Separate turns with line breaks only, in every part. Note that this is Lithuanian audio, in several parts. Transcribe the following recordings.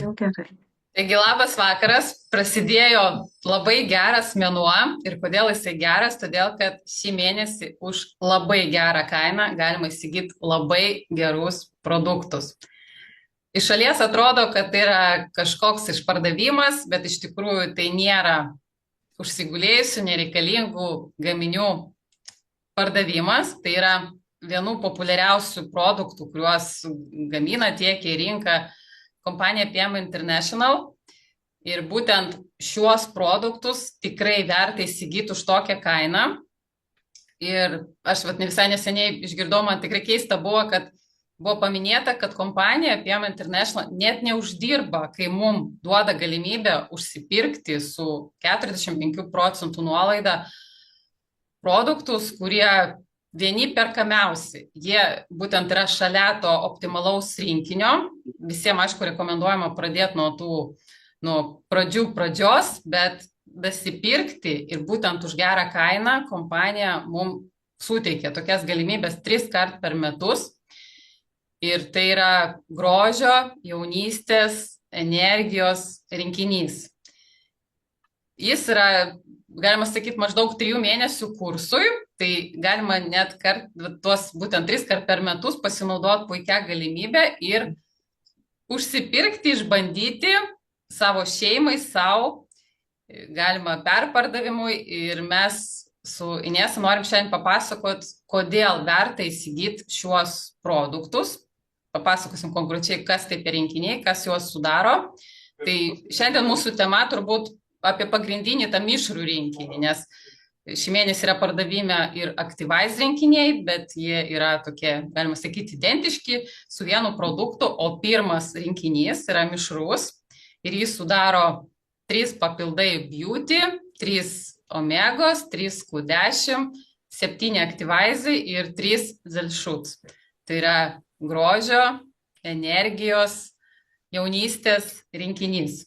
Jau gerai.
Taigi labas vakaras, prasidėjo labai geras mėnuo ir kodėl jisai geras, todėl kad šį mėnesį už labai gerą kainą galima įsigyti labai gerus produktus. Iš šalies atrodo, kad tai yra kažkoks išpardavimas, bet iš tikrųjų tai nėra užsigulėjusių nereikalingų gaminių pardavimas, tai yra vienų populiariausių produktų, kuriuos gamina tiekia į rinką kompanija PM International. Ir būtent šiuos produktus tikrai verta įsigyti už tokią kainą. Ir aš ne visai neseniai išgirdau, man tikrai keista buvo, kad buvo paminėta, kad kompanija PM International net neuždirba, kai mums duoda galimybę užsipirkti su 45% nuolaida produktus, kurie vieni perkamiausi. Jie būtent yra šalia to optimalaus rinkinio. Visiems, aišku, rekomenduojama pradėti nuo pradžios, bet dasipirkti ir būtent už gerą kainą kompanija mums suteikia tokias galimybės 3 kart per metus. Ir tai yra grožio, jaunystės, energijos rinkinys. Jis yra, galima sakyti, maždaug 3 mėnesių kursui, tai galima net tuos būtent 3 kart per metus pasinaudoti puikia galimybę ir užsipirkti, išbandyti savo šeimai, savo, galima perpardavimui. Ir mes su Inesa norim šiandien papasakot, kodėl verta įsigyti šiuos produktus. Papasakosim konkrečiai, kas tai per rinkiniai, kas juos sudaro. Tai šiandien mūsų tema turbūt apie pagrindinį tą mišrų rinkinį, nes šį mėnesį yra pardavime ir Activize rinkiniai, bet jie yra tokie, galima sakyti, identiški su vienu produktu, o pirmas rinkinys yra mišrus ir jis sudaro 3 papildai Beauty, 3 Omegos, 3 Q10, 7 Activize ir 3 Zelšuts. Tai yra grožio, energijos, jaunystės rinkinys.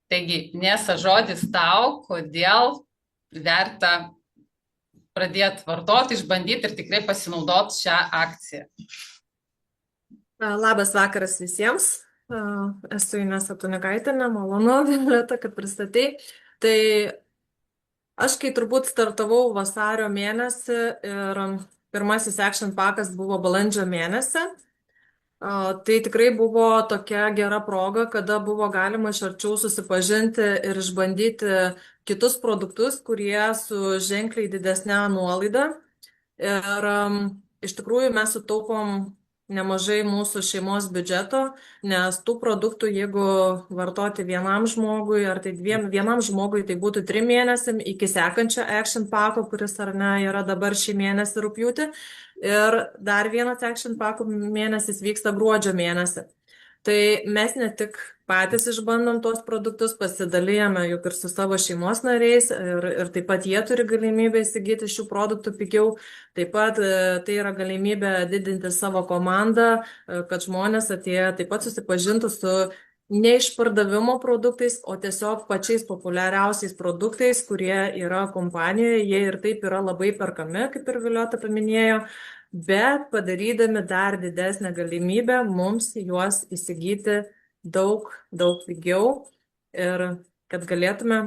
Taigi, Nesa, žodis tau, kodėl verta pradėti vartoti, išbandyti ir tikrai pasinaudoti šią akciją.
Labas vakaras visiems. Esu Inesa Tunikaitienė, malonu, Violeta, kad pristatei. Tai aš kai turbūt startavau vasario mėnesį ir pirmasis action pakas buvo balandžio mėnesį. Tai tikrai buvo tokia gera proga, kada buvo galima iš arčiau susipažinti ir išbandyti kitus produktus, kurie su ženkliai didesnė nuolaida. Ir iš tikrųjų mes sutaupom nemažai mūsų šeimos biudžeto, nes tų produktų, jeigu vartoti vienam žmogui, ar tai vienam žmogui, tai būtų 3 mėnesiam iki sekančio action pako, kuris ar ne yra dabar šį mėnesį rugpjūtį. Ir dar vienas action pako mėnesis vyksta gruodžio mėnesį. Tai mes ne tik patys išbandom tuos produktus, pasidalijame juk ir su savo šeimos nariais ir taip pat jie turi galimybę įsigyti šių produktų pigiau. Taip pat tai yra galimybė didinti savo komandą, kad žmonės atėję taip pat susipažintų su ne išpardavimo produktais, o tiesiog pačiais populiariausiais produktais, kurie yra kompanijoje. Jie ir taip yra labai perkami, kaip ir Violeta paminėjo, bet padarydami dar didesnę galimybę mums juos įsigyti daug pigiau ir kad galėtume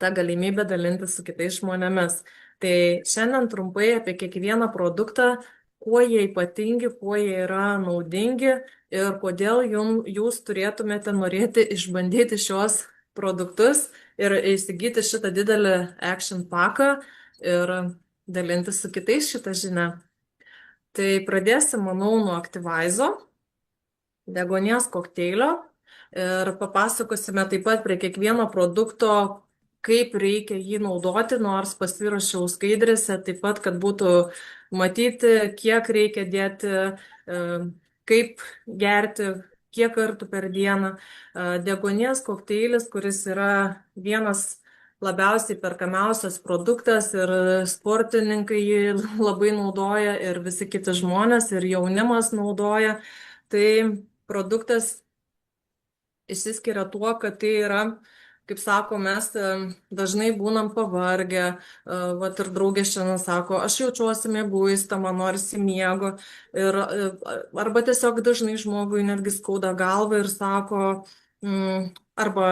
tą galimybę dalinti su kitais žmonėmis. Tai šiandien trumpai apie kiekvieną produktą, kuo jie ypatingi, kuo jie yra naudingi ir kodėl jūs turėtumėte norėti išbandyti šios produktus ir įsigyti šitą didelį action paką ir dalinti su kitais šitą žinią. Tai pradėsim, manau, nuo Activize, deguonies kokteilio ir papasakosime taip pat prie kiekvieno produkto, kaip reikia jį naudoti, nors pasirašiau skaidrėse, taip pat, kad būtų matyti, kiek reikia dėti, kaip gerti, kiek kartų per dieną. Deguonies kokteilis, kuris yra vienas labiausiai perkamiausias produktas ir sportininkai jį labai naudoja ir visi kiti žmonės ir jaunimas naudoja. Tai produktas išsiskiria tuo, kad tai yra kaip sako, mes dažnai būnam pavargę, vat ir draugė šiandien sako, aš jaučiuosi mieguista, man norisi miego, ir arba tiesiog dažnai žmogui netgi skauda galvą ir sako, arba,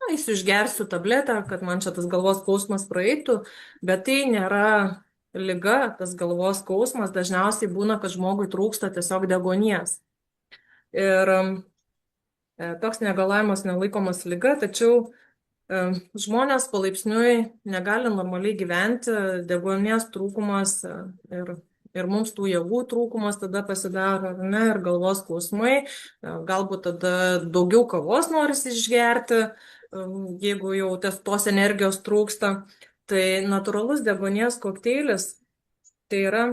na, eisiu išgersiu tabletę, kad man čia tas galvos skausmas praeitų, bet tai nėra liga, tas galvos skausmas dažniausiai būna, kad žmogui trūksta tiesiog deguonies. Ir toks negalavimas nelaikomas liga, tačiau žmonės palaipsniui negali normaliai gyventi, deguonies trūkumas ir mums tų jėgų trūkumas tada pasidaro, ne, ir galvos skausmai, galbūt tada daugiau kavos norisi išgerti, jeigu jau tos energijos trūksta. Tai natūralus deguonies kokteilis tai yra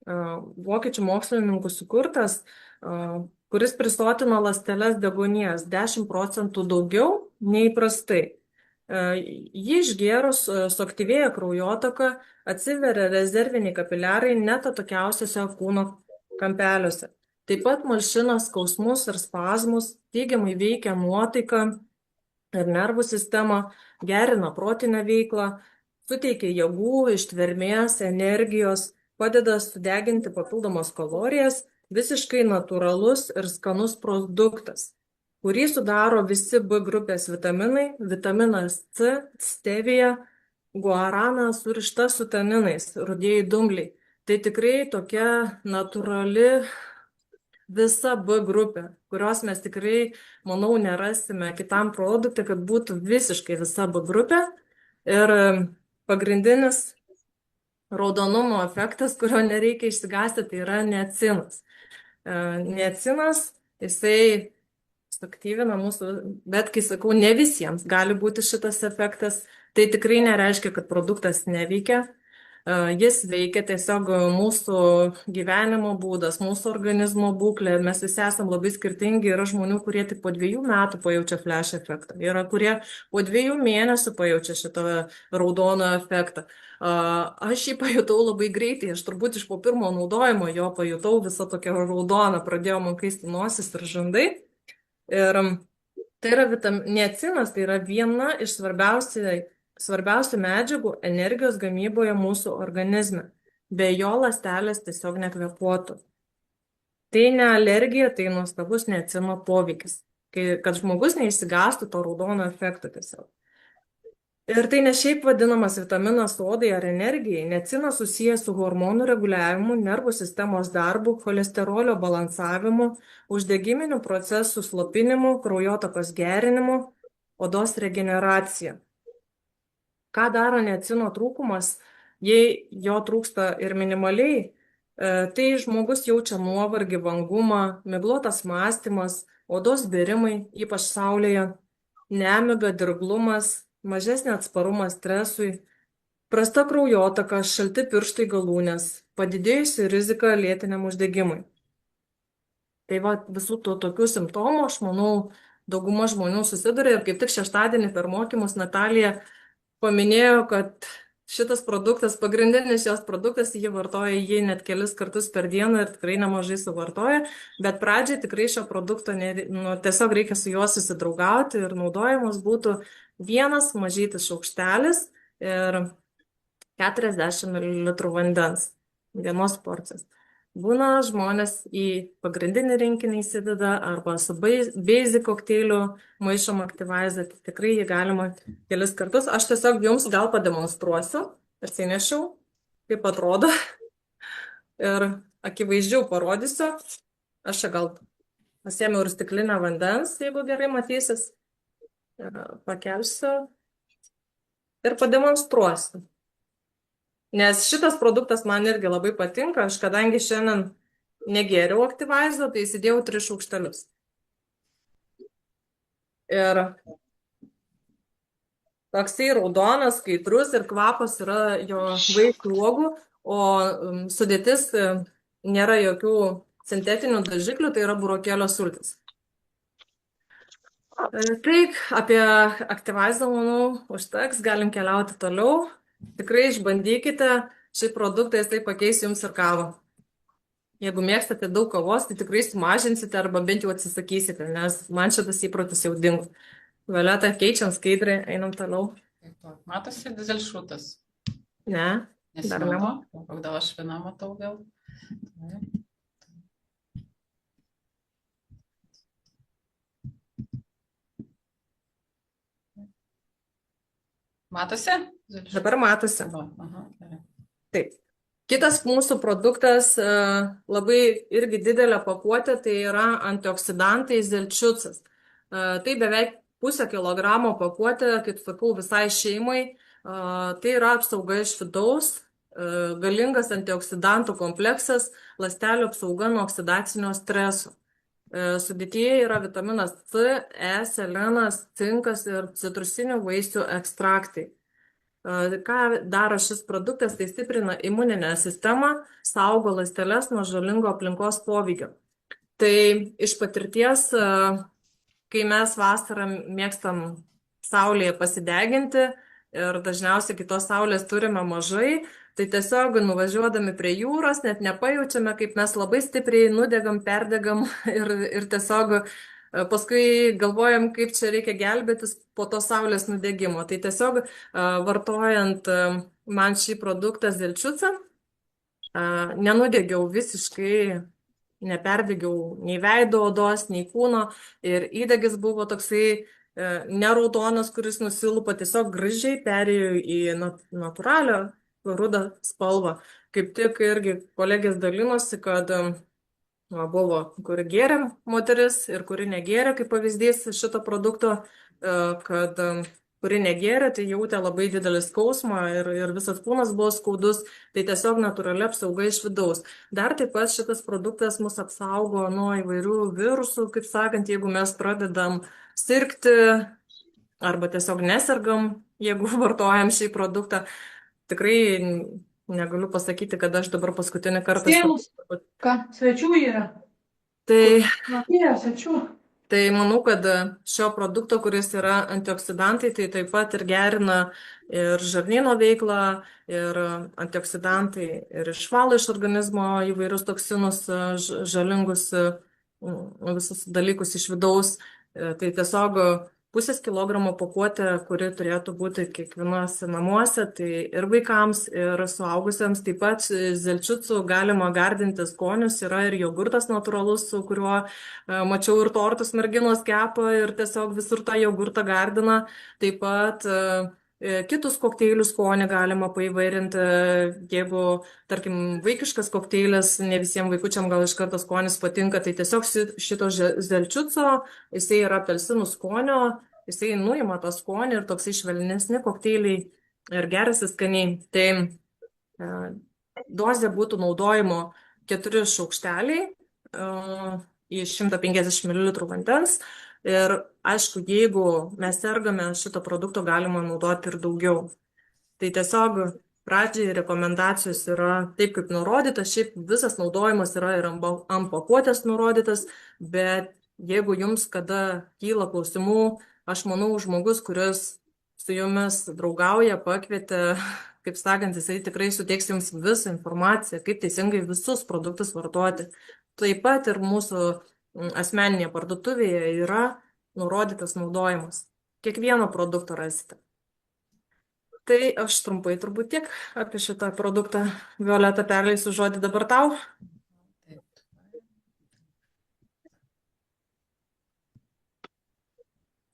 vokiečių mokslininkų sukurtas, kuris prisotina ląsteles deguonies 10% daugiau nei įprastai. Jį išgėrus suaktyvėja kraujotaka, atsiveria rezerviniai kapiliarai net atokiausiuose kūno kampeliuose. Taip pat malšina skausmus ir spazmus, teigiamai veikia nuotaiką ir nervų sistemą, gerina protinę veiklą, suteikia jėgų, ištvermės, energijos, padeda sudeginti papildomas kalorijas, visiškai natūralus ir skanus produktas, kurį sudaro visi B grupės vitaminai, vitaminas C, stevija, guarana surišta su taninais, rudieji dumbliai. Tai tikrai tokia natūrali visa B grupė, kurios mes tikrai, manau, nerasime kitam produktui, kad būtų visiškai visa B grupė. Ir pagrindinis raudonumo efektas, kurio nereikia išsigąsti, tai yra niacinas. Niacinas, jisai suaktyvina mūsų, bet kai sakau, ne visiems gali būti šitas efektas, tai tikrai nereiškia, kad produktas neveikia. Jis veikia tiesiog mūsų gyvenimo būdas, mūsų organizmo būklė. Mes visi esam labai skirtingi. Yra žmonių, kurie tik po 2 metų pajaučia flash efektą. Yra, kurie po 2 mėnesių pajaučia šitą raudoną efektą. Aš jį pajutau labai greitai. Aš turbūt iš po pirmo naudojimo jo pajutau visą tokią raudoną. Pradėjo man kaisti nosis ir žandai. Ir tai yra niacinas, tai yra viena iš svarbiausių medžiagų energijos gamyboje mūsų organizme. Be jo ląstelės tiesiog nekvėpuotų. Tai ne alergija, tai nuostabus niacino poveikis, kad žmogus neišsigąstų to raudono efekto tiesiog. Ir tai ne šiaip vadinamas vitaminas odai ar energijai. Niacinas susijęs su hormonų reguliavimu, nervų sistemos darbu, cholesterolio balansavimu, uždegiminių procesų slopinimu, kraujotakos gerinimu, odos regeneracija. Ką daro niacino trūkumas, jei jo trūksta ir minimaliai, tai žmogus jaučia nuovargį, vangumą, miglotas mąstymas, odos bėrimai, ypač saulėje, nemiga, dirglumas, mažesnė atsparumas stresui, prasta kraujotaka, šalti pirštai galūnės, padidėjusi rizika lėtiniam uždegimui. Tai va, visų tokių simptomų, aš manau, dauguma žmonių susiduria ir kaip tik šeštadienį per mokymus Natalija paminėjo, kad šitas produktas, pagrindinis jos produktas, jie vartoja jį net kelis kartus per dieną ir tikrai nemažai suvartoja, bet pradžiai tikrai šio produkto tiesiog reikia su juo susidraugauti ir naudojimas būtų vienas mažytis šaukštelis ir 40 ml vandens, vienos porcijos. Būna žmonės į pagrindinį rinkinį įsideda arba su basic kokteiliu maišom Activizą, tai tikrai jį galima kelis kartus. Aš tiesiog jums gal pademonstruosiu, atsinešiau, kaip atrodo ir akivaizdžiau parodysiu. Aš čia gal pasiėmiau ir stiklinę vandens, jeigu gerai matysis. Pakelsiu ir pademonstruosiu. Nes šitas produktas man irgi labai patinka, aš kadangi šiandien negėriau Activizo, tai įsidėjau 3 šaukštelius. Ir toksai raudonas, skaitrus ir kvapas yra jo vaisių uogų, o sudėtis nėra jokių sintetinių dažiklių, tai yra burokėlio sultis. Taip, apie Activizą, manau, užteks, galim keliauti toliau. Tikrai išbandykite šį produktą, jisai pakeis jums ir kavą. Jeigu mėgstate daug kavos, tai tikrai sumažinsite arba bent jau atsisakysite, nes man šitas įprotis jau dingo. Violeta, keičiam skaidrį, einam toliau.
Matosi dizelšutas.
Ne, dar
Nesimato.
nema.
O gal aš vieną matau vėl. Matosi?
Dabar matosi.
Aha, gerai.
Taip. Kitas mūsų produktas labai irgi didelė pakuotė, tai yra antioksidantai zelčiucas. Tai beveik 0,5 kg pakuotė, kaip sakau, visai šeimai. Tai yra apsauga iš vidaus, galingas antioksidantų kompleksas, ląstelių apsauga nuo oksidacinio streso. Sudėtyje yra vitaminas C, E, selenas, cinkas ir citrusinių vaisių ekstraktai. Ką daro šis produktas, tai stiprina imuninę sistemą, saugo ląsteles nuo žalingo aplinkos poveikio. Tai iš patirties, kai mes vasarą mėgstam saulėje pasideginti ir dažniausiai kitos saulės turime mažai, tai tiesiog nuvažiuodami prie jūros net nepajaučiame, kaip mes labai stipriai nudegam, perdegam ir tiesiog paskui galvojam, kaip čia reikia gelbėtis po to saulės nudegimo. Tai tiesiog vartojant man šį produktą zelčiucą, nenudegiau visiškai, neperdegiau nei veido odos, nei kūno ir įdegis buvo toksai neraudonas, kuris nusilupa, tiesiog gražiai perėjo į natūralią rudą spalvą. Kaip tik irgi kolegės dalinosi, kad buvo, kuri gėrė moteris ir kuri negėrė, kaip pavyzdys šito produkto, kad kuri negėrė, tai jautė labai didelį skausmą ir visas kūnas buvo skaudus, tai tiesiog natūrali apsauga iš vidaus. Dar taip pat šitas produktas mus apsaugo nuo įvairių virusų, kaip sakant, jeigu mes pradedam sirgti arba tiesiog nesergam, jeigu vartojam šį produktą. Tikrai negaliu pasakyti, kad aš dabar paskutinį kartą...
Ką, svečių yra? Yra svečių.
Tai manau, kad šio produkto, kuris yra antioksidantai, tai taip pat ir gerina ir žarnyno veiklą, ir antioksidantai ir išvalo iš organizmo įvairius toksinus, žalingus visus dalykus iš vidaus. Tai tiesiog 0,5 kg pakuotė, kuri turėtų būti kiekvienuose namuose, tai ir vaikams, ir suaugusiems. Taip pat zelčiucų galima gardinti skonius, yra ir jogurtas natūralus, su kuriuo mačiau ir tortus merginos kepa ir tiesiog visur tą jogurtą gardina. Taip pat kitus kokteilių skonį galima paįvairinti, jeigu, tarkim, vaikiškas kokteilis, ne visiems vaikučiam gal iš karto skonis patinka, tai tiesiog šito zelčiuco, jisai yra apelsinų skonio, jisai nuima tą skonį ir toksai švelnesni kokteiliai ir gerasi skaniai. Tai dozė būtų naudojimo 4 šaukšteliai į 150 ml vandens. Ir aišku, jeigu mes sergame, šito produkto galima naudoti ir daugiau. Tai tiesiog pradžiai rekomendacijos yra taip, kaip nurodyta, šiaip visas naudojimas yra ir ant pakuotės nurodytas, bet jeigu jums kada kyla klausimų, aš manau, žmogus, kuris su jumis draugauja, pakvietė, kaip sakant, jisai tikrai suteiks jums visą informaciją, kaip teisingai visus produktus vartoti. Taip pat ir mūsų asmeninėje parduotuvėje yra nurodytas naudojimas. Kiekvieno produkto rasite. Tai aš trumpai turbūt tiek apie šitą produktą. Violeta, perleisiu žodį dabar tau.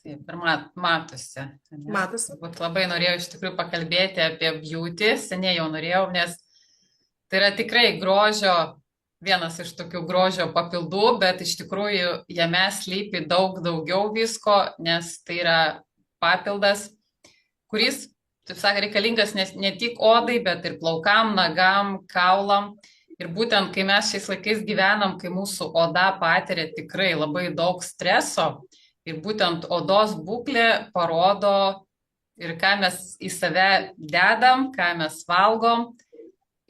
Taip, ir matosi.
Matosi.
Labai norėjau iš tikrųjų pakalbėti apie beauty, seniai jau norėjau, nes tai yra tikrai grožio, vienas iš tokių grožio papildų, bet iš tikrųjų jame slypi daug daugiau visko, nes tai yra papildas, kuris, taip sakant, reikalingas ne tik odai, bet ir plaukam, nagam, kaulam. Ir būtent, kai mes šiais laikais gyvenam, kai mūsų oda patiria tikrai labai daug streso, ir būtent odos būklė parodo ir ką mes į save dedam, ką mes valgom.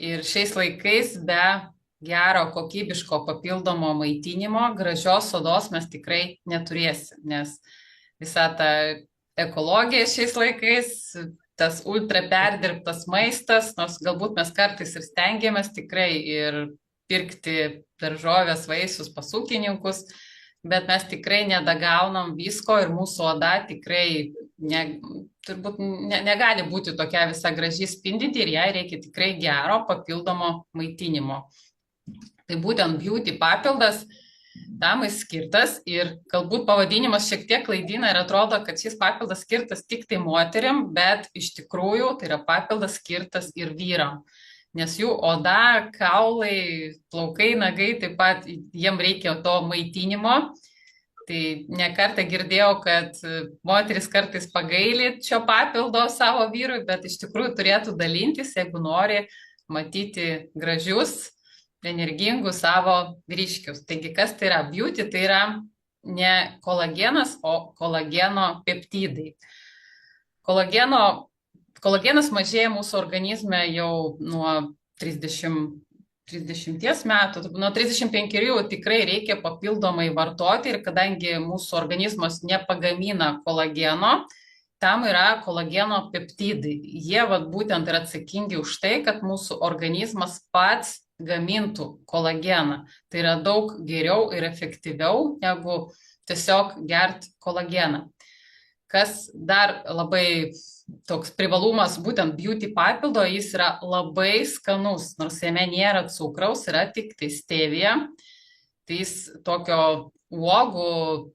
Ir šiais laikais be gero kokybiško papildomo maitinimo gražios odos mes tikrai neturėsim, nes visa ta ekologija šiais laikais, tas ultra perdirbtas maistas, nors galbūt mes kartais ir stengiamės tikrai ir pirkti daržovės, vaisius pas ūkininkus, bet mes tikrai nedagaunam visko ir mūsų oda tikrai turbūt negali būti tokia visa gražiai spindinti ir jai reikia tikrai gero papildomo maitinimo. Tai būtent beauty papildas tam jis skirtas ir galbūt pavadinimas šiek tiek klaidina ir atrodo, kad šis papildas skirtas tik tai moterim, bet iš tikrųjų tai yra papildas skirtas ir vyram. Nes jų oda, kaulai, plaukai, nagai, taip pat jiem reikia to maitinimo. Tai nekartą girdėjau, kad moteris kartais pagaili šio papildo savo vyrui, bet iš tikrųjų turėtų dalintis, jeigu nori matyti gražius, energingus savo vyriškius. Taigi, kas tai yra? Beauty tai yra ne kolagenas, o kolageno peptidai. Kolagenas mažėja mūsų organizme jau nuo 30 metų, nuo 35 jau tikrai reikia papildomai vartoti ir kadangi mūsų organizmas nepagamina kolageno, tam yra kolageno peptidai. Jie būtent yra atsakingi už tai, kad mūsų organizmas pats gamintų kolageną. Tai yra daug geriau ir efektyviau negu tiesiog gert kolageną. Kas dar labai toks privalumas, būtent beauty papildo, jis yra labai skanus, nors jame nėra cukraus, yra tik tai stevija. Tai jis tokio uogų,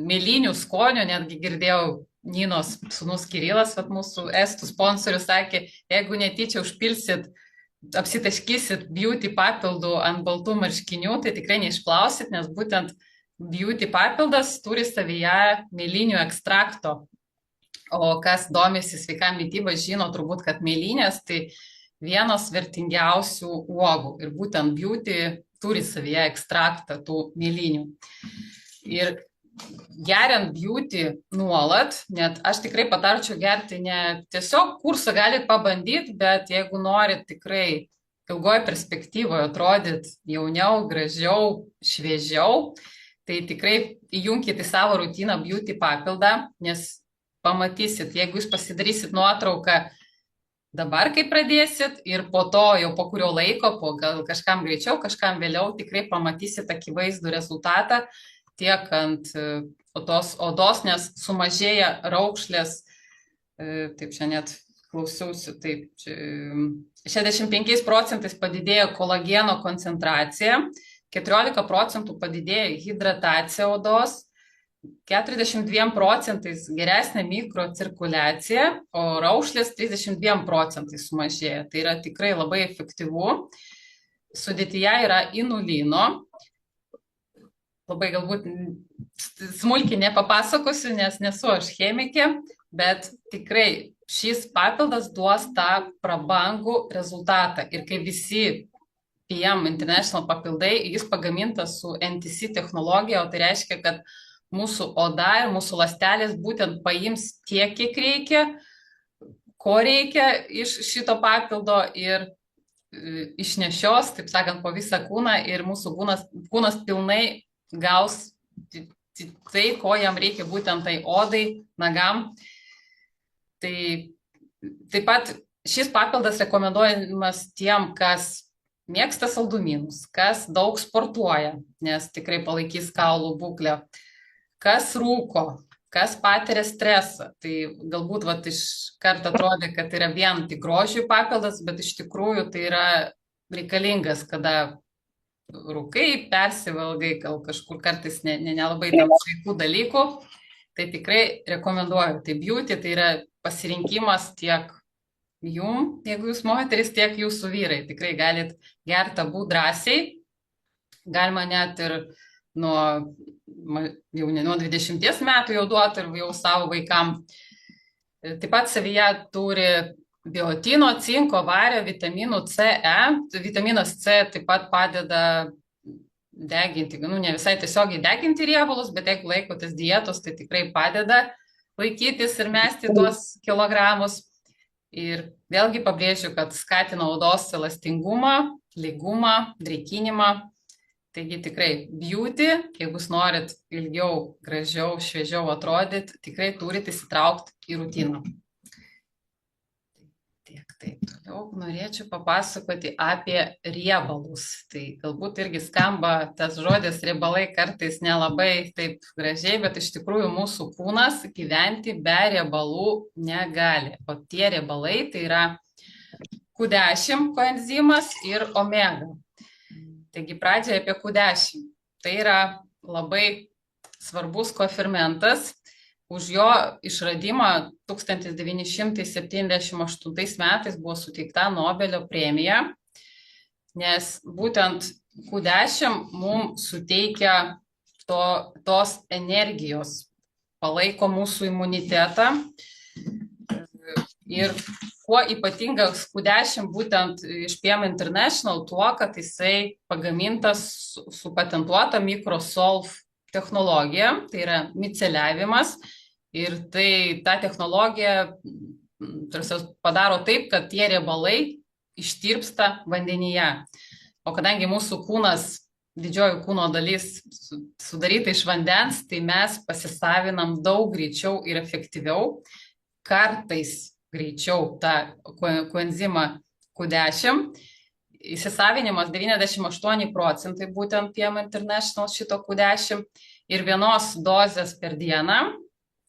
mėlynių skonio, netgi girdėjau Ninos sūnus Kirilas, mūsų estų sponsorius, sakė, jeigu netyčia apsitaškysit beauty papildų ant baltų marškinių, tai tikrai neišplausit, nes būtent beauty papildas turi savyje mėlynių ekstrakto. O kas domisi sveika mityba, žino turbūt, kad mėlynės tai vienos vertingiausių uogų. Ir būtent beauty turi savyje ekstraktą tų mėlynių. Ir geriant beauty nuolat, net aš tikrai patarčiau gerti ne tiesiog kursą galit pabandyti, bet jeigu norit tikrai ilgoje perspektyvoje atrodyti jauniau, gražiau, šviežiau, tai tikrai įjunkit į savo rutiną beauty papildą, nes pamatysit, jeigu jūs pasidarysit nuotrauką dabar, kai pradėsit, ir po to jau po kurio laiko, gal kažkam greičiau, kažkam vėliau, tikrai pamatysit akivaizdų rezultatą tiek ant tos odos, nes sumažėja raukšlės, taip čia net klausiausi, taip, 65% padidėja kolageno koncentracija, 14% padidėja hidratacija odos, 42% geresnė mikrocirkuliacija, o raukšlės 32% sumažėja. Tai yra tikrai labai efektyvu. Sudėtyje yra inulino. Labai galbūt smulkiai nepapasakosiu, nes nesu aš chemikė, bet tikrai šis papildas duos tą prabangų rezultatą. Ir kai visi PM International papildai, jis pagamintas su NTC technologija, o tai reiškia, kad mūsų oda ir mūsų ląstelės būtent paims tiek, kiek reikia, ko reikia iš šito papildo ir išnešios, taip sakant, po visą kūną ir mūsų kūnas pilnai gaus tai, ko jam reikia būtent tai odai, nagam. Tai taip pat šis papildas rekomenduojamas tiem, kas mėgsta saldumynus, kas daug sportuoja, nes tikrai palaikys kaulų būklę, kas rūko, kas patiria stresą. Tai galbūt iš karto atrodė, kad tai yra vien tik grožiui papildas, bet iš tikrųjų tai yra reikalingas, kada rūkai, persivalgai, gal kažkur kartais nelabai tam sveikų dalykų, tai tikrai rekomenduoju. Tai beauty tai yra pasirinkimas tiek jum, jeigu jūs moteris, tiek jūsų vyrai. Tikrai galit gerti abu drąsiai, galima net ir nuo 20 metų jau duoti ir jau savo vaikam. Taip pat savyje turi biotino, cinko, vario, vitaminų C, E. Vitaminas C taip pat padeda deginti, ne visai tiesiogiai deginti riebalus, bet jeigu laikotės dietos, tai tikrai padeda laikytis ir mesti tuos kilogramus. Ir vėlgi pabrėžiu, kad skatina odos elastingumą, lygumą, drėkinimą. Taigi tikrai beauty, jeigu jūs norit ilgiau, gražiau, šviežiau atrodyti, tikrai turit įsitraukti į rutiną. Tiek. Taip, toliau norėčiau papasakoti apie riebalus. Tai galbūt irgi skamba tas žodis riebalai kartais nelabai taip gražiai, bet iš tikrųjų mūsų kūnas gyventi be riebalų negali. O tie riebalai tai yra Q10 koenzimas ir omega. Taigi pradžioje apie Q10. Tai yra labai svarbus kofermentas. Už jo išradimą 1978 metais buvo suteikta Nobelio premija, nes būtent Q10 mums suteikia tos energijos, palaiko mūsų imunitetą. Ir kuo ypatingas Q10 būtent iš PM International tuo, kad jisai pagamintas su patentuota MicroSolve technologija, tai yra miceliavimas. Ir tai ta technologija padaro taip, kad tie riebalai ištirpsta vandenyje. O kadangi mūsų kūnas, didžioji kūno dalis sudaryta iš vandens, tai mes pasisavinam daug greičiau ir efektyviau, kartais greičiau tą koenzimą Q10. Įsisavinimas 98% būtent PM International šito Q10 ir vienos dozės per dieną.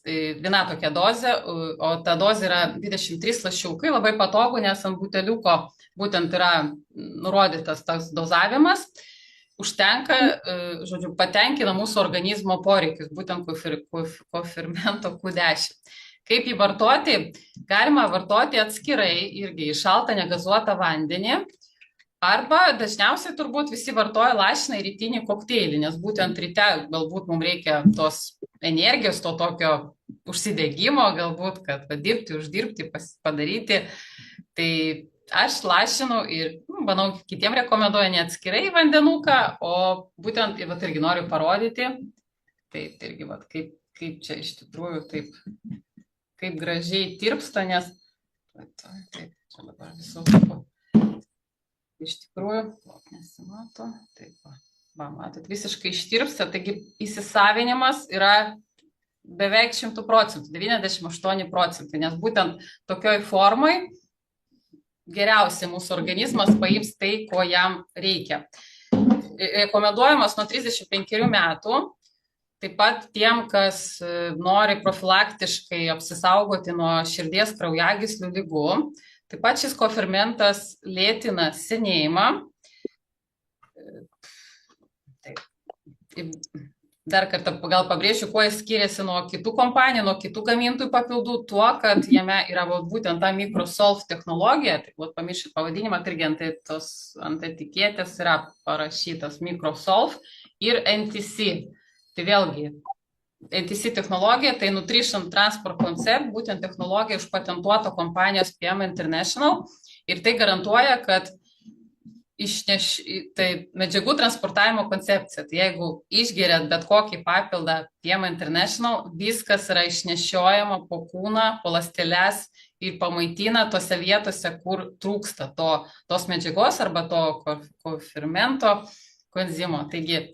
Viena tokia dozė, o ta dozė yra 23 lašiukai, labai patogu, nes ant buteliuko būtent yra nurodytas tas dozavimas. Užtenka, žodžiu, patenkina mūsų organizmo poreikius, būtent kofermento Q10. Kaip jį vartoti? Galima vartoti atskirai, irgi į šaltą negazuotą vandenį. Arba dažniausiai turbūt visi vartoja lašiną ir rytinį kokteilį, nes būtent ryte galbūt mums reikia tos energijos, to tokio užsidegimo, galbūt, kad padirbti, uždirbti, padaryti. Tai aš lašinu ir, manau, kitiem rekomenduoju ne atskirai vandenuką, o būtent, irgi noriu parodyti, taip, irgi, kaip čia iš tikrųjų, taip, kaip gražiai tirpsta, nes, taip, čia dabar visų. Iš tikrųjų, nesimato, taip, matot, visiškai ištirpsta, taigi įsisavinimas yra beveik 100%, 98%, nes būtent tokioj formai geriausiai mūsų organizmas paims tai, ko jam reikia. Rekomenduojamas nuo 35 metų, taip pat tiem, kas nori profilaktiškai apsisaugoti nuo širdies kraujagyslių ligų. Taip pat šis kofermentas lėtina senėjimą. Taip. Dar kartą gal pabrėšiu, kuo jis skiriasi nuo kitų kompanijų, nuo kitų gamintojų papildų, tuo, kad jame yra būtent ta MicroSolve technologija, tai pamiršit pavadinimą, tai irgi ant etiketės yra parašytas MicroSolve ir NTC. Tai vėlgi, NTC technologija, tai Nutrition Transport Concept, būtent technologija užpatentuota kompanijos PM International ir tai garantuoja, kad tai medžiagų transportavimo koncepcija. Tai jeigu išgeriat bet kokį papildą PM International, viskas yra išnešiojama po kūną, po ląsteles ir pamaitina tose vietose, kur trūksta tos medžiagos arba to kofermento koenzimo. Taigi,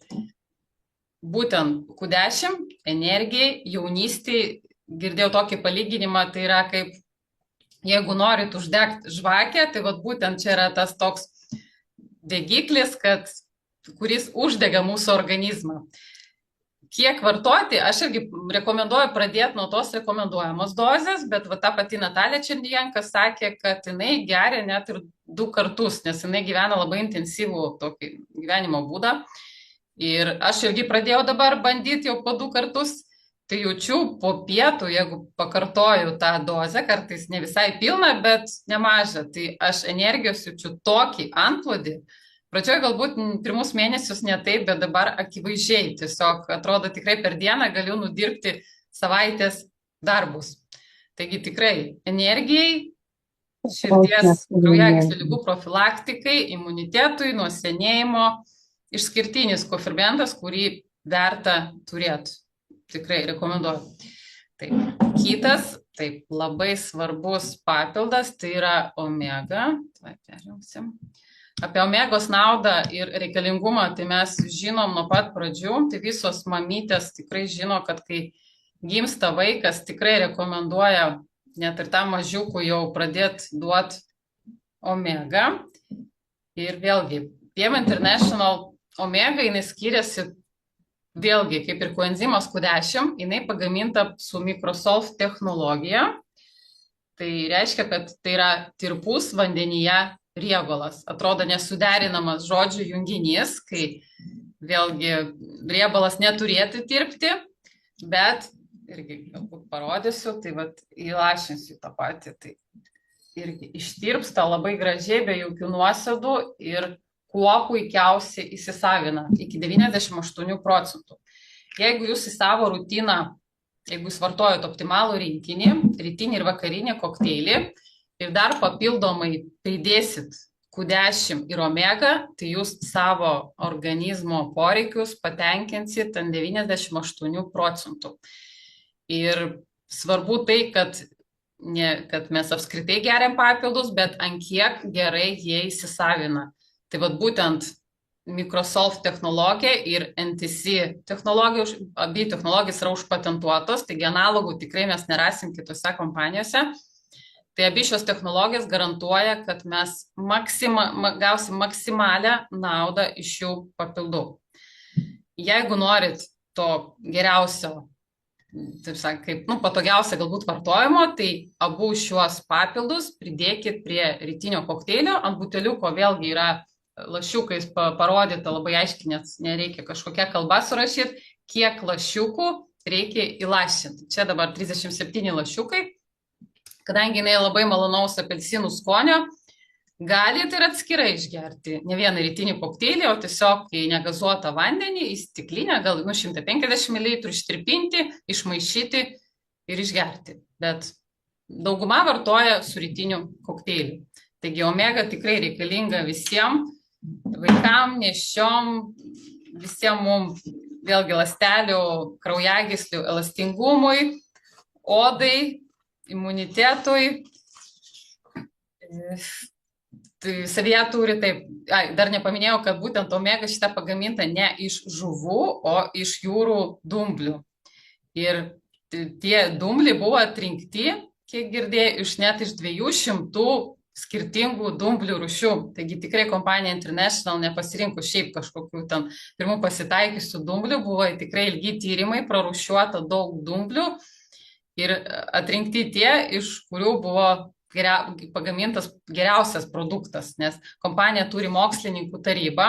būtent Q10, energijai, jaunystėj, girdėjau tokį palyginimą, tai yra kaip, jeigu norit uždegti žvakę, tai būtent čia yra tas toks degiklis, kuris uždega mūsų organizmą. Kiek vartoti, aš irgi rekomenduoju pradėti nuo tos rekomenduojamos dozės, bet ta pati Natalija Černienka sakė, kad jinai geria net ir 2 kartus, nes jinai gyvena labai intensyvų tokį gyvenimo būdą. Ir aš irgi pradėjau dabar bandyti jau po 2 kartus, tai jaučiu po pietų, jeigu pakartoju tą dozę, kartais ne visai pilną, bet nemažą, tai aš energijos jaučiu tokį antplūdį. Pradžioje galbūt pirmus mėnesius ne taip, bet dabar akivaizdžiai, tiesiog atrodo tikrai per dieną galiu nudirbti savaitės darbus. Taigi tikrai energijai, širdies kraujagyslių ligų profilaktikai, imunitetui, nuo senėjimo, išskirtinis kofermentas, kurį verta turėti. Tikrai rekomenduoju. Taip. Kitas, taip, labai svarbus papildas, tai yra omega. Apie omegos naudą ir reikalingumą, tai mes žinom nuo pat pradžių. Tai visos mamytės tikrai žino, kad kai gimsta vaikas, tikrai rekomenduoja net ir tam mažiukui jau pradėti duoti omega. Ir vėlgi, PM International omega, jinai skiriasi vėlgi, kaip ir koenzimas Q10, jinai pagaminta su Microsoft technologija. Tai reiškia, kad tai yra tirpus vandenyje riebalas. Atrodo nesuderinamas žodžių junginys, kai vėlgi riebalas neturėtų tirpti, bet irgi galbūt parodysiu, tai vat įlašinsiu tą patį. Tai irgi ištirpsta labai gražiai, be jokių nuosėdų ir kuo puikiausiai įsisavina, iki 98%. Jeigu jūs į savo rutiną, jeigu jūs vartojat optimalų rinkinį, rytinį ir vakarinį kokteilį ir dar papildomai pridėsit Q10 ir omega, tai jūs savo organizmo poreikius patenkinsit ant 98%. Ir svarbu tai, kad mes apskritai geriam papildus, bet ant kiek gerai jie įsisavina. Tai vat būtent Microsoft technologija ir NTC technologija, abi technologijos yra užpatentuotos, taigi analogų tikrai mes nerasim kitose kompanijose. Tai abi šios technologijos garantuoja, kad mes gausim maksimalią naudą iš šių papildų. Jeigu norit to geriausio, taip sakant, kaip patogiausia galbūt vartojimo, tai abu šiuos papildus pridėkit prie rytinio kokteilio. Ant buteliuko vėlgi yra lašiukais parodyta labai aiškiai, nes nereikia kažkokia kalba surašyti, kiek lašiukų reikia įlašinti. Čia dabar 37 lašiukai. Kadangi jinai labai malonaus apelsinų skonio, galit ir atskirai išgerti ne vieną rytinį kokteilį, o tiesiog į negazuotą vandenį, į stiklinę, gal 150 ml ištirpinti, išmaišyti ir išgerti. Bet dauguma vartoja su rytiniu kokteiliu. Taigi omega tikrai reikalinga visiems, vaikam, nėščiom, visiems mums, vėlgi ląstelių, kraujagyslių elastingumui, odai, imunitetui. Tai savyje turi, taip, dar nepaminėjau, kad būtent omega šitą pagaminta ne iš žuvų, o iš jūrų dumblių. Ir tie dumbliai buvo atrinkti, kiek girdėjau, net iš 200 skirtingų dumblių rūšių. Taigi tikrai kompanija International nepasirinko šiaip kažkokių ten pirmų pasitaikiusių dumblių, buvo tikrai ilgi tyrimai, prarūšiuota daug dumblių ir atrinkti tie, iš kurių buvo pagamintas geriausias produktas, nes kompanija turi mokslininkų tarybą,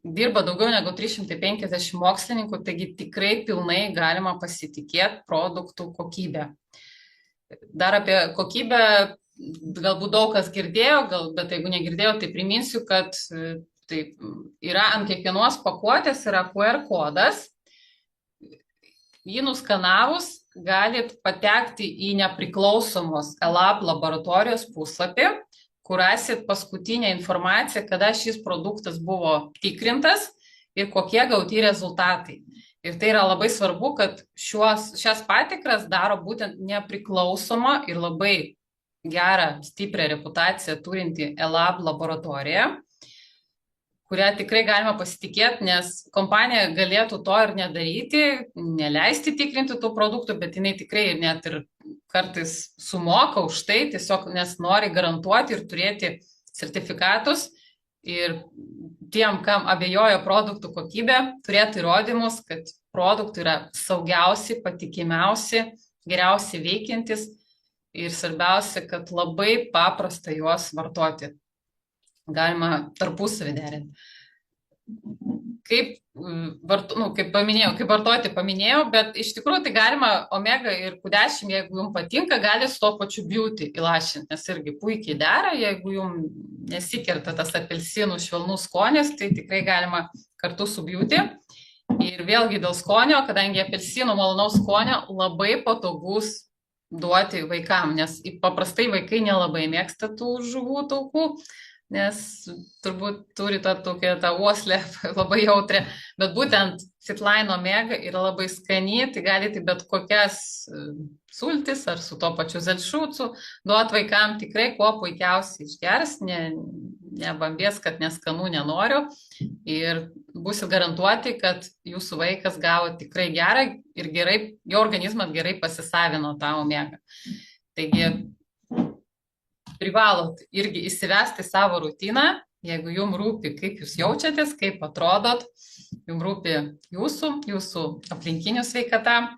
dirba daugiau negu 350 mokslininkų, taigi tikrai pilnai galima pasitikėti produktų kokybę. Dar apie kokybę galbūt daug kas girdėjo, bet jeigu negirdėjo, tai priminsiu, kad taip, yra ant kiekvienos pakuotės yra QR kodas. Jį nuskanavus galit patekti į nepriklausomos ELAB laboratorijos puslapį, kur rasit paskutinę informaciją, kada šis produktas buvo tikrintas ir kokie gauti rezultatai. Ir tai yra labai svarbu, kad šias patikras daro būtent nepriklausoma ir labai gerą, stiprią reputaciją turinti ELAB laboratorija, kurią tikrai galima pasitikėti, nes kompanija galėtų to ir nedaryti, neleisti tikrinti tų produktų, bet jinai tikrai net ir kartais sumoka už tai, tiesiog nes nori garantuoti ir turėti sertifikatus. Ir tiem, kam abejojo produktų kokybę, turėtų įrodymus, kad produktai yra saugiausi, patikimiausi, geriausiai veikiantis ir svarbiausia, kad labai paprasta juos vartoti. Galima tarpusavį derinti. Kaip vartoti paminėjau, bet iš tikrųjų tai galima omega ir Q10, jeigu jums patinka, gali su to pačiu beauty įlašinti, nes irgi puikiai dera, jeigu jums nesikerta tas apelsinų švelnus skonis, tai tikrai galima kartu su beauty. Ir vėlgi dėl skonio, kadangi apelsinų malonaus skonio labai patogus duoti vaikam, nes paprastai vaikai nelabai mėgsta tų žuvų taukų, nes turbūt turi tą uoslę labai jautrę, bet būtent Fitline omega yra labai skani, tai galite bet kokias sultis ar su to pačiu zelšūcu duoti vaikam, tikrai kuo puikiausiai išgers, nebambės, kad neskanu nenoriu ir būsit garantuoti, kad jūsų vaikas gavo tikrai gerą ir gerai, jo organizmas gerai pasisavino tą omega. Taigi privalot irgi įsivesti savo rutiną, jeigu jums rūpi, kaip jūs jaučiatės, kaip atrodot, jums rūpi jūsų aplinkinių sveikata.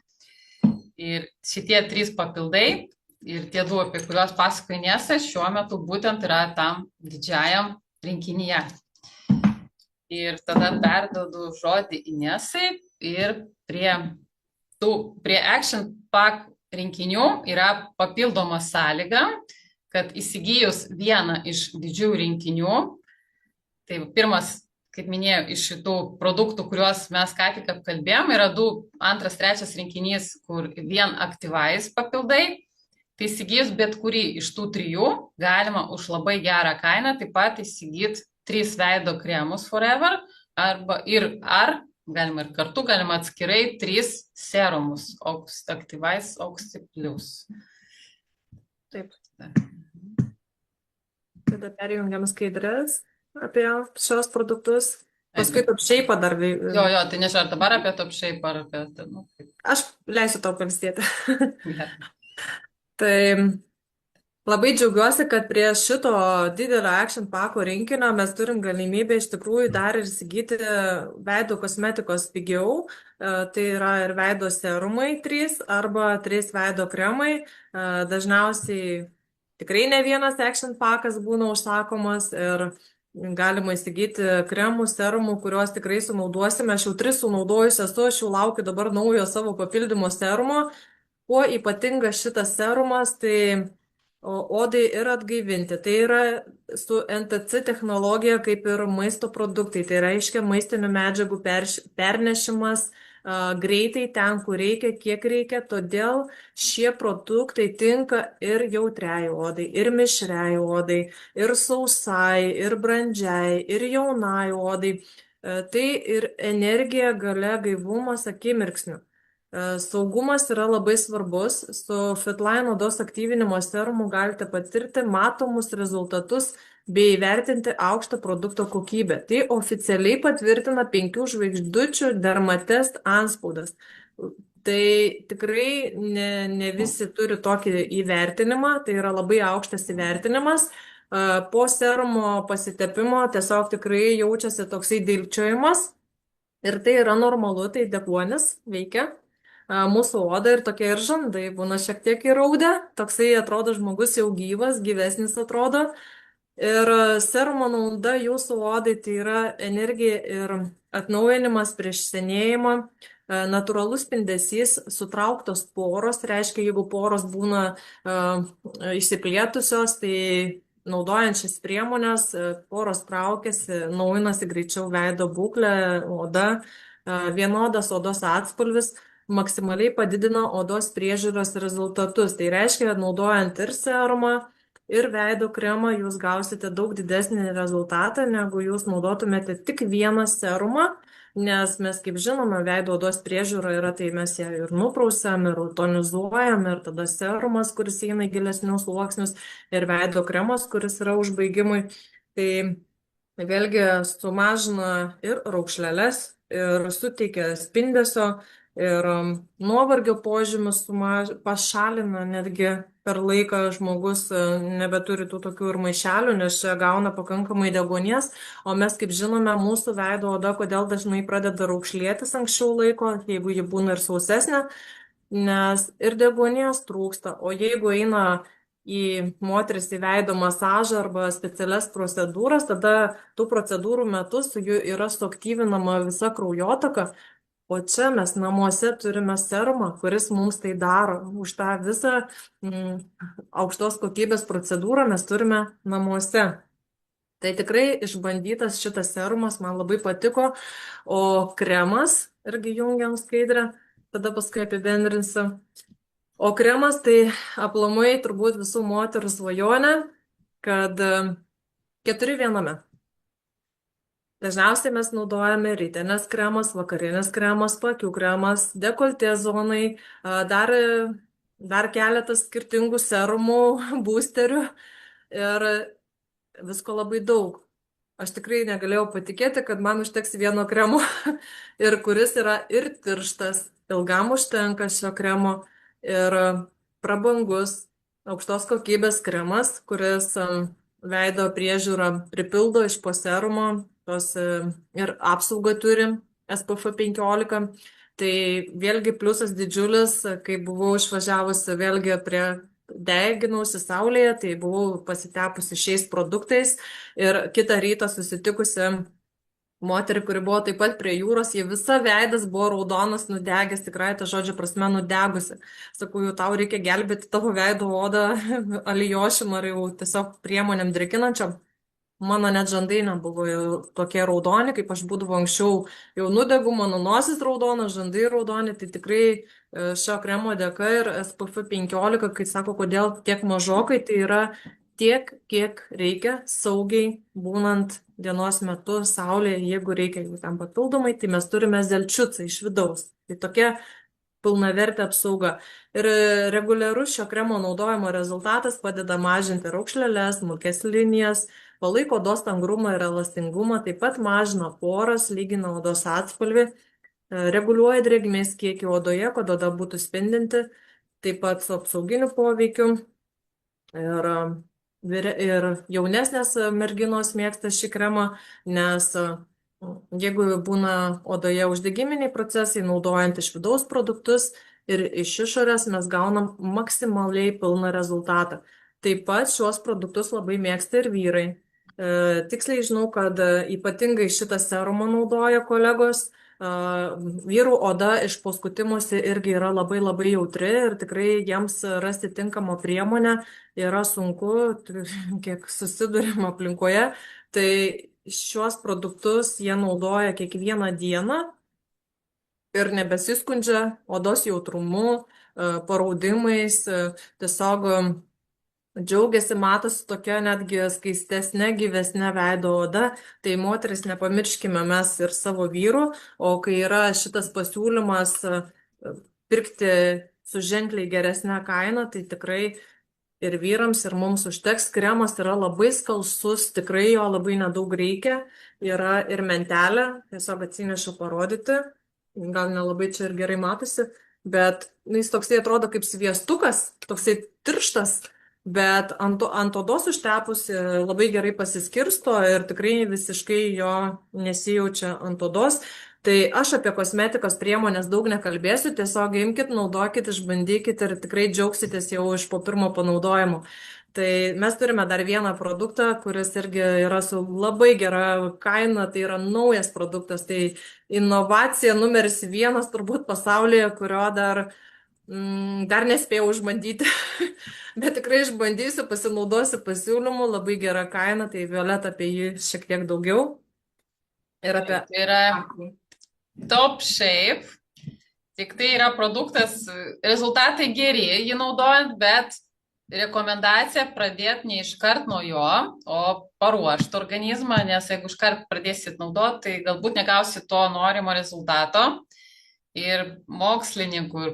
Ir šitie 3 papildai ir tie 2, apie kuriuos pasakoja Inesa, šiuo metu būtent yra tam didžiajam rinkinyje. Ir tada perduodu žodį Inesai ir prie Action Pack rinkinių yra papildoma sąlyga, kad įsigijus vieną iš didžiųjų rinkinių, tai pirmas, kaip minėjau, iš šitų produktų, kuriuos mes ką tik apkalbėjom, yra 2, 2, 3 rinkinys, kur vien aktyvais papildai. Tai įsigijus bet kurį iš tų 3 galima už labai gerą kainą taip pat įsigyti 3 veido kremus Forever galima ir kartu, galima atskirai 3 serumus aktyvais Oxy Plus.
Taip. Tada perjungiam skaidrės apie šios produktus. Paskui Top Shape dar.
Jo, tai nežinau, ar dabar apie Top Shape ar apie...
Aš leisiu tau palstėti. Tai labai džiaugiuosi, kad prie šito didelio Action Pack rinkinio mes turim galimybę iš tikrųjų dar ir įsigyti veido kosmetikos pigiau. Tai yra ir veido serumai 3 arba 3 veido kremai. Dažniausiai tikrai ne vienas Action Packas būna užsakomas ir galima įsigyti kremų, serumų, kuriuos tikrai sunaudosime. Aš jau 3 sunaudojus esu, aš jau laukiu dabar naujo savo papildymo serumo. Kuo ypatingas šitas serumas, tai odai ir atgaivinti. Tai yra su NTC technologija kaip ir maisto produktai. Tai reiškia maistinių medžiagų pernešimas greitai ten, kur reikia, kiek reikia. Todėl šie produktai tinka ir jautriai odai, ir mišriai odai, ir sausai, ir brandžiai, ir jaunai odai. Tai ir energija, galia, gaivumas akimirksniu. Saugumas yra labai svarbus. Su Fitline odos aktyvinimo serumu galite patirti matomus rezultatus bei įvertinti aukštą produkto kokybę. Tai oficialiai patvirtina 5 žvaigždučių Dermatest antspaudas. Tai tikrai ne visi turi tokį įvertinimą, tai yra labai aukštas įvertinimas. Po serumo pasitepimo tiesiog tikrai jaučiasi toksai dilgčiojimas ir tai yra normalu, tai deguonis veikia mūsų oda ir tokie ir žandai būna šiek tiek įraudę, toksai atrodo žmogus jau gyvas, gyvesnis atrodo. Ir serumo nauda jūsų odai tai yra energija ir atnaujinimas prieš senėjimą, natūralus spindesys, sutrauktos poros, reiškia, jeigu poros būna išsiplėtusios, tai naudojant šias priemonės, poros traukiasi, naujinasi greičiau veido būklė, oda, vienodas odos atspalvis maksimaliai padidina odos priežiūros rezultatus. Tai reiškia, kad naudojant ir serumą, ir veido kremą jūs gausite daug didesnį rezultatą, negu jūs naudotumėte tik vieną serumą, nes mes, kaip žinome, veido odos priežiūra yra, tai mes ją ir nuprausiam, ir tonizuojam, ir tada serumas, kuris eina į gilesnius sluoksnius, ir veido kremas, kuris yra užbaigimui. Tai vėlgi sumažina ir raukšleles, ir suteikia spindesio, ir nuovargio požymius pašalina, netgi per laiką žmogus nebeturi tų tokių ir maišelių, nes čia gauna pakankamai deguonies, o mes, kaip žinome, mūsų veido oda, kodėl dažnai pradeda raukšlėtis anksčiau laiko, jeigu ji būna ir sausesnė, nes ir deguonies trūksta, o jeigu eina į moteris į veido masažą arba specialias procedūras, tada tų procedūrų metu su jų yra suaktyvinama visa kraujotaka. O čia mes namuose turime serumą, kuris mums tai daro. Už tą visą aukštos kokybės procedūrą mes turime namuose. Tai tikrai išbandytas šitas serumas, man labai patiko. O kremas, irgi jungiam skaidrę, tada paskui apibendrinsiu. O kremas tai aplamai turbūt visų moterų svajonė, kad 4 viename. Dažniausiai mes naudojame rytinės kremas, vakarinės kremas, paakių kremas, dekoltė zonai, dar keletas skirtingų serumų, boosterių ir visko labai daug. Aš tikrai negalėjau patikėti, kad man užteks vieno kremo ir kuris yra ir tirštas, ilgam užtenka šio kremo ir prabangus, aukštos kokybės kremas, kuris veido priežiūrą pripildo iš po serumo ir apsaugą turi SPF 15. Tai vėlgi pliusas didžiulis, kai buvau išvažiavusi vėlgi deginausi saulėje, tai buvau pasitepusi šiais produktais ir kitą rytą susitikusi moterį, kuri buvo taip pat prie jūros, jie visa veidas buvo raudonas, nudegęs, tikrai ta žodžio prasme nudegusi. Sakau, jau tau reikia gelbėti tavo veido odą alijošim ar jau tiesiog priemonėm drėkinančiam. Mano net žandai nebuvo jau tokie raudoni, kaip aš būdavau anksčiau. Jau nudegu, mano nosis raudona, žandai raudoni, tai tikrai šio kremo dėka ir SPF 15, kai sako, kodėl tiek mažokai, tai yra tiek, kiek reikia saugiai būnant dienos metu saulėje, jeigu reikia jų tam papildomai, tai mes turime zelčiucą iš vidaus. Tai tokia pilnavertė apsauga. Ir reguliarus šio kremo naudojimo rezultatas padeda mažinti raukšleles, smulkias linijas, palaiko odos tangrumą ir elastingumą, taip pat mažina poras, lygina odos atspalvį, reguliuoja drėgmės kiekį odoje, kad oda būtų spindinti, taip pat su apsauginiu poveikiu. Ir jaunesnės merginos mėgsta šį kremą, nes jeigu būna odoje uždegiminiai procesai, naudojant iš vidaus produktus ir iš išorės, mes gaunam maksimaliai pilną rezultatą. Taip pat šios produktus labai mėgsta ir vyrai. Tiksliai žinau, kad ypatingai šitą serumą naudoja kolegos. Vyrų oda iš paskutimuose irgi yra labai labai jautri ir tikrai jiems rasti tinkamą priemonę yra sunku, kiek susidurimo aplinkoje. Tai šiuos produktus jie naudoja kiekvieną dieną ir nebesiskundžia odos jautrumu, paraudimais, tiesiog džiaugiasi, matosi tokia netgi skaistesnė, gyvesnė veido oda. Tai moteris, nepamirškime mes ir savo vyrų, o kai yra šitas pasiūlymas pirkti su ženkliai geresnė kaina, tai tikrai ir vyrams, ir mums užteks. Kremas yra labai skalsus, tikrai jo labai nedaug reikia. Yra ir mentelė, tiesiog atsinešu parodyti. Gal nelabai čia ir gerai matosi, bet jis toksai atrodo kaip sviestukas, toksai tirštas. Bet ant odos užtepusi labai gerai pasiskirsto ir tikrai visiškai jo nesijaučia ant odos. Tai aš apie kosmetikos priemonės daug nekalbėsiu, tiesiog imkit, naudokit, išbandykit ir tikrai džiaugsitės jau iš po pirmo panaudojimo. Tai mes turime dar vieną produktą, kuris irgi yra su labai gera kaina, tai yra naujas produktas, tai inovacija numeris 1 turbūt pasaulyje, kurio dar nespėjau išbandyti, bet tikrai išbandysiu, pasinaudosiu pasiūlymu, labai gera kaina, tai Violeta apie jį šiek tiek daugiau. Ir apie...
Tai yra Top Shape, tik tai yra produktas, rezultatai geri jį naudojant, bet rekomendacija pradėti ne iškart nuo jo, o paruošti organizmą, nes jeigu iškart pradėsit naudoti, tai galbūt negausit to norimo rezultato. Ir mokslininkų ir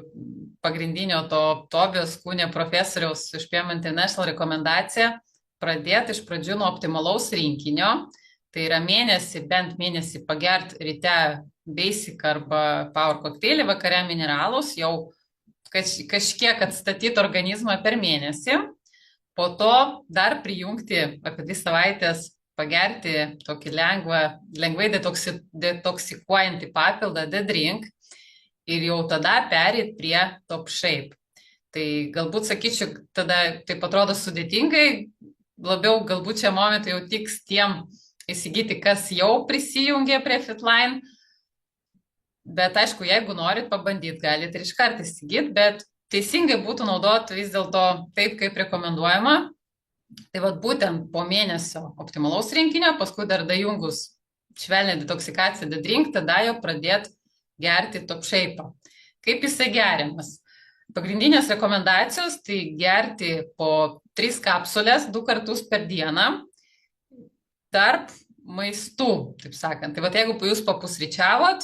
pagrindinio to Tobias Kūnė profesoriaus iš PM International rekomendacija pradėti iš pradžių nuo optimalaus rinkinio. Tai yra bent mėnesį pagerti ryte basic arba power kokteilį, vakare mineralus, jau kažkiek atstatyti organizmą per mėnesį. Po to dar prijungti apie 2 savaitės pagerti tokį lengvai detoksikuojantį papildą The Drink. Ir jau tada perėti prie Top Shape. Tai galbūt sakyčiau, tada taip atrodo sudėtingai, labiau galbūt čia momentu jau tiks tiem įsigyti, kas jau prisijungė prie Fitline. Bet aišku, jeigu norit pabandyti, galite ir iškart įsigyti, bet teisingai būtų naudoti vis dėlto taip, kaip rekomenduojama. Tai vat būtent po mėnesio optimalaus rinkinio, paskui dar dajungus švelnią detoksikaciją The Drink, tada jau pradėti gerti Top Shape. Kaip jisai geriamas? Pagrindinės rekomendacijos tai gerti po 3 kapsulės 2 kartus per dieną tarp maistų, taip sakant. Tai vat jeigu jūs papusryčiavot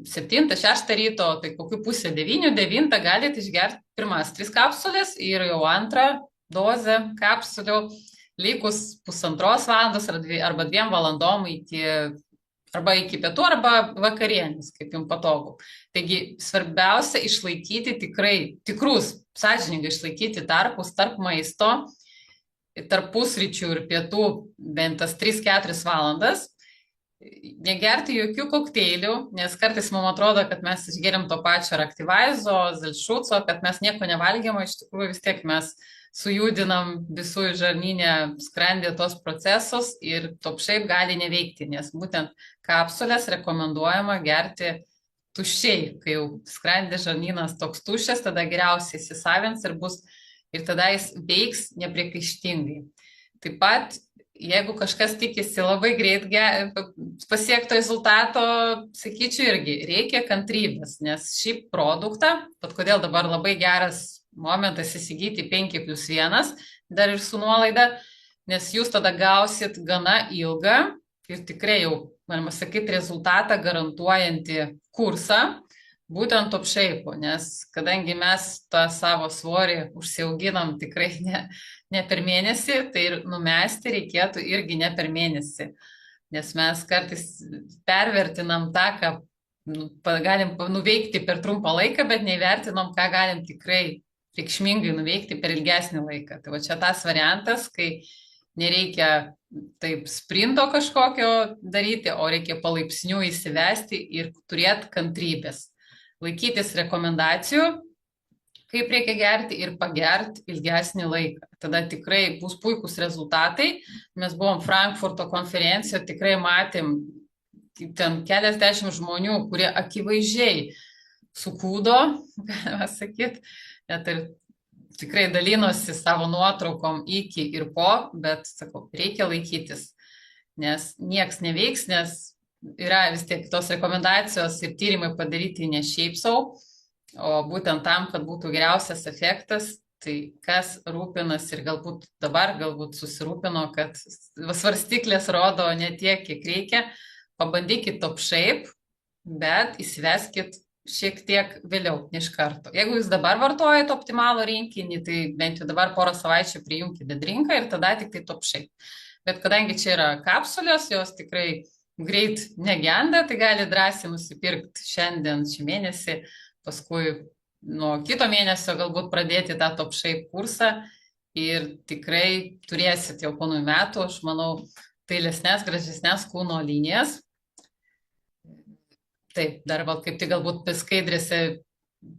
7-6 ryto, tai kokiu pusę 9 galite išgerti pirmas 3 kapsulės ir jau antrą dozę kapsulių likus 1,5 valandos arba 2 valandom iki arba iki pietų, arba vakarienės, kaip jums patogu. Taigi svarbiausia išlaikyti tikrus, sąžiningai išlaikyti tarpus tarp maisto, tarp pusryčių ir pietų bent tas 3-4 valandas. Negerti jokių kokteilių, nes kartais mums atrodo, kad mes išgeriam to pačio Raktivaizo, Zelšuco, kad mes nieko nevalgiam, iš tikrųjų vis tiek mes sujudinam visų žarnyne skrandį tos procesus ir top shape gali neveikti, nes būtent kapsulės rekomenduojama gerti tuščiai, kai jau skrandį žarnynas toks tuščias, tada geriausiai įsisavins ir tada jis veiks nepriekaištingai. Taip pat jeigu kažkas tikisi labai greit pasiekto rezultato, sakyčiau irgi, reikia kantrybės, nes šį produktą, pat kodėl dabar labai geras momentas įsigyti 5+1, dar ir su nuolaida, nes jūs tada gausit gana ilgą ir tikrai jau, galima sakyti, rezultatą garantuojantį kursą, būtent top shape, nes kadangi mes tą savo svorį užsiauginam tikrai ne per mėnesį, tai ir numesti reikėtų irgi ne per mėnesį, nes mes kartais pervertinam tą, ką galim nuveikti per trumpą laiką, bet neįvertinom, ką galim tikrai reikšmingai nuveikti per ilgesnį laiką. Tai va čia tas variantas, kai nereikia taip sprinto kažkokio daryti, o reikia palaipsniui įsivesti ir turėti kantrybės. Laikytis rekomendacijų, kaip reikia gerti ir pagerti ilgesnį laiką. Tada tikrai bus puikus rezultatai. Mes buvom Frankfurto konferencijoje, tikrai matėm ten keliasdešimt žmonių, kurie akivaizdžiai sukūdo, galima sakyti, net ir tikrai dalinosi savo nuotraukom iki ir po, bet sakau, reikia laikytis, nes nieks neveiks, nes yra vis tiek tos rekomendacijos ir tyrimai padaryti ne šiaip sau, o būtent tam, kad būtų geriausias efektas, tai kas rūpinas ir galbūt susirūpino, kad svarstyklės rodo ne tiek, kiek reikia, pabandykit top shape, bet įsiveskit šiek tiek vėliau, ne iš karto. Jeigu jūs dabar vartojate optimalų rinkinį, tai bent jau dabar porą savaičių prijunkite drinką ir tada tik tai top shape. Bet kadangi čia yra kapsulės, jos tikrai greit negenda, tai gali drąsiai nusipirkti šiandien, šį mėnesį, paskui nuo kito mėnesio galbūt pradėti tą top shape kursą ir tikrai turėsit jau po naujų metų, aš manau, dailesnės, gražesnės kūno linijas. Taip, dar kaip tik galbūt skaidrėse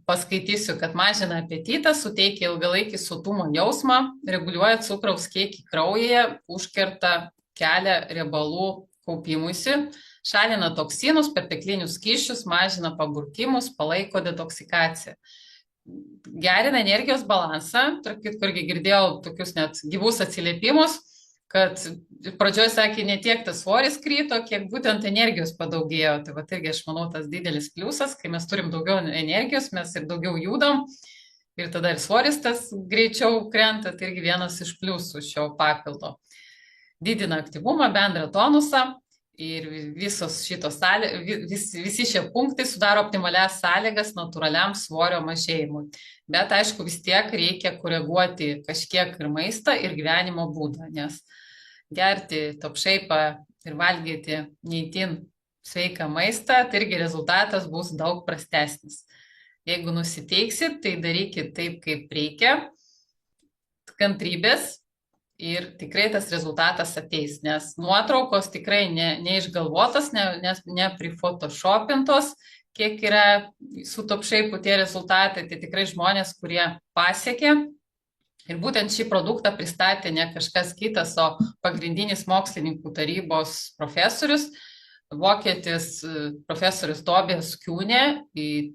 paskaitysiu, kad mažina apetitą, suteikia ilgalaikį sotumo jausmą, reguliuoja cukraus kiekį kraujyje, užkerta kelią riebalų kaupimuisi, šalina toksinus, perteklinius skysčius, mažina paburkimus, palaiko detoksikaciją. Gerina energijos balansą, tarp kitko irgi girdėjau tokius net gyvus atsiliepimus, kad pradžioje sakė, ne tiek tas svoris krito, kiek būtent energijos padaugėjo. Tai va, irgi aš manau tas didelis pliusas, kai mes turim daugiau energijos, mes ir daugiau judam ir tada ir svoris tas greičiau krenta, tai irgi vienas iš pliusų šio papildo. Didina aktyvumą, bendrą tonusą ir visi šie punktai sudaro optimalias sąlygas natūraliam svorio mažėjimui. Bet aišku, vis tiek reikia koreguoti kažkiek ir maistą, ir gyvenimo būdą, nes gerti top shape ir valgyti neįtin sveiką maistą, tai irgi rezultatas bus daug prastesnis. Jeigu nusiteiksit, tai darykit taip, kaip reikia, kantrybės, ir tikrai tas rezultatas ateis, nes nuotraukos tikrai neišgalvotas, neprifotoshopintos, kiek yra su top shape tie rezultatai, tai tikrai žmonės, kurie pasiekė. Ir būtent šį produktą pristatė ne kažkas kitas, o pagrindinis mokslininkų tarybos profesorius, vokietis profesorius Tobijas Kiūnė,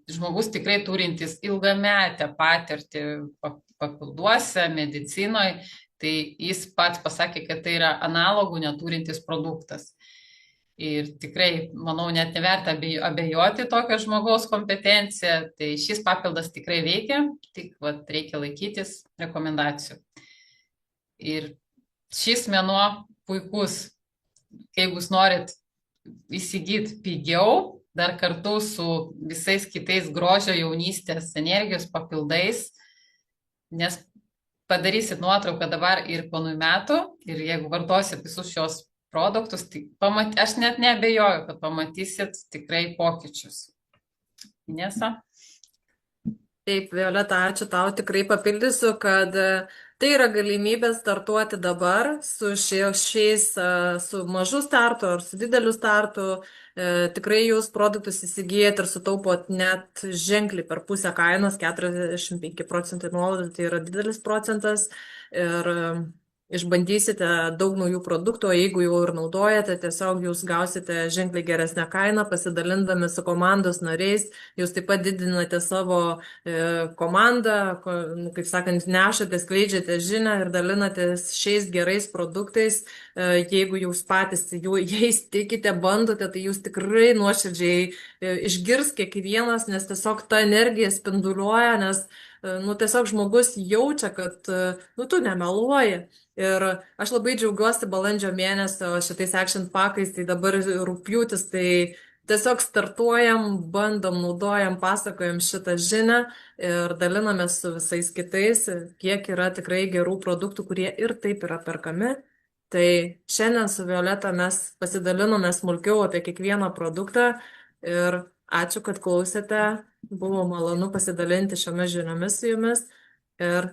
žmogus tikrai turintis ilgametę patirtį papilduose, medicinoje. Tai jis pats pasakė, kad tai yra analogų neturintis produktas. Ir tikrai, manau, net neverta abejoti tokio žmogaus kompetenciją. Tai šis papildas tikrai veikia, tik reikia laikytis rekomendacijų. Ir šis mėnuo puikus, jeigu jūs norit įsigyti pigiau, dar kartu su visais kitais grožio, jaunystės, energijos papildais, nes padarysit nuotrauką dabar ir po naujų metų ir jeigu vartosit visus šios produktus, tai aš net neabejoju, kad pamatysit tikrai pokyčius. Inesa?
Taip, Violeta, ačiū tau, tikrai papildysiu, kad tai yra galimybė startuoti dabar su su mažu startu ar su dideliu startu. Tikrai jūs produktus įsigijat ir sutaupot net ženkliai per pusę kainos, 45% nuolaida, tai yra didelis procentas. Ir išbandysite daug naujų produktų, o jeigu jau ir naudojate, tiesiog jūs gausite ženkliai geresnę kainą, pasidalindami su komandos nariais, jūs taip pat didinate savo komandą, kaip sakant, nešate, skleidžiate žinią ir dalinatės šiais gerais produktais. Jeigu jūs patys jais tikite, bandote, tai jūs tikrai nuoširdžiai išgirs kiekvienas, nes tiesiog ta energija spinduliuoja, nes tiesiog žmogus jaučia, kad tu nemeluoji. Ir aš labai džiaugiuosi balandžio mėnesio šitais action pakais, tai dabar rugpjūtis, tai tiesiog startuojam, bandom, naudojam, pasakojam šitą žinią ir dalinamės su visais kitais, kiek yra tikrai gerų produktų, kurie ir taip yra perkami. Tai šiandien su Violeta mes pasidalinome smulkiau apie kiekvieną produktą ir ačiū, kad klausėte. Buvo malonu pasidalinti šiomis žiniomis su jumis ir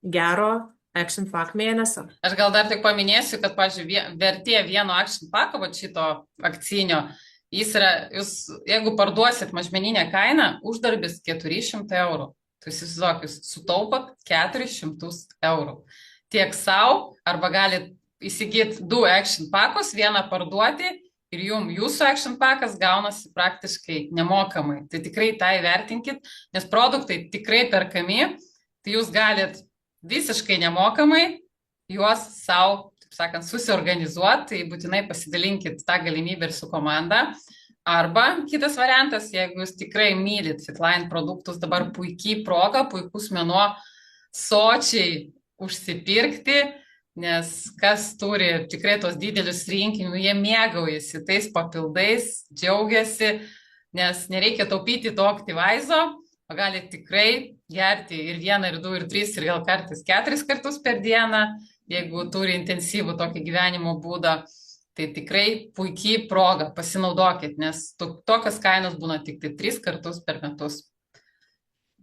gero Action Pack mėnesio.
Aš gal dar tik paminėsiu, kad, pavyzdžiui, vertė vieno Action Pack, šito akcinio, jūs, jeigu parduosit mažmeninę kainą, uždarbis 400 eurų. Tai įsivaizduok, jūs sutaupot 400 eurų. Tiek savo, arba galit įsigyti 2 Action Packus, vieną parduoti ir jūsų Action Packas gaunasi praktiškai nemokamai. Tai tikrai tą įvertinkit, nes produktai tikrai perkami, tai jūs galit visiškai nemokamai juos savo, taip sakant, susiorganizuoti, tai būtinai pasidalinkit tą galimybę ir su komanda. Arba kitas variantas, jeigu jūs tikrai mylit Fitline produktus, dabar puikiai proga, puikus mėnuo sočiai užsipirkti, nes kas turi tikrai tos didelius rinkinius, jie mėgaujasi tais papildais, džiaugiasi, nes nereikia taupyti to Activizo, o gali tikrai gerti ir 1, ir 2, ir 3, ir gal kartais 4 kartus per dieną, jeigu turi intensyvų tokį gyvenimo būdą. Tai tikrai puikiai proga, pasinaudokit, nes tokios kainos būna tik tai 3 kartus per metus.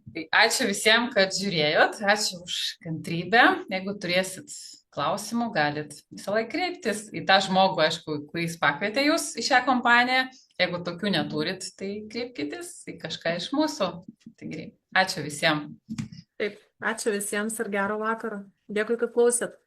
Tai ačiū visiems, kad žiūrėjot, ačiū už kantrybę. Jeigu turėsit klausimų, galit visą laiką kreiptis į tą žmogų, aišku, kuris pakvietė jūs į šią kompaniją. Jeigu tokių neturit, tai kreipkitės į kažką iš mūsų. Taigi, ačiū visiems.
Taip, ačiū visiems ir gero vakaro. Dėkui, kad klausėt.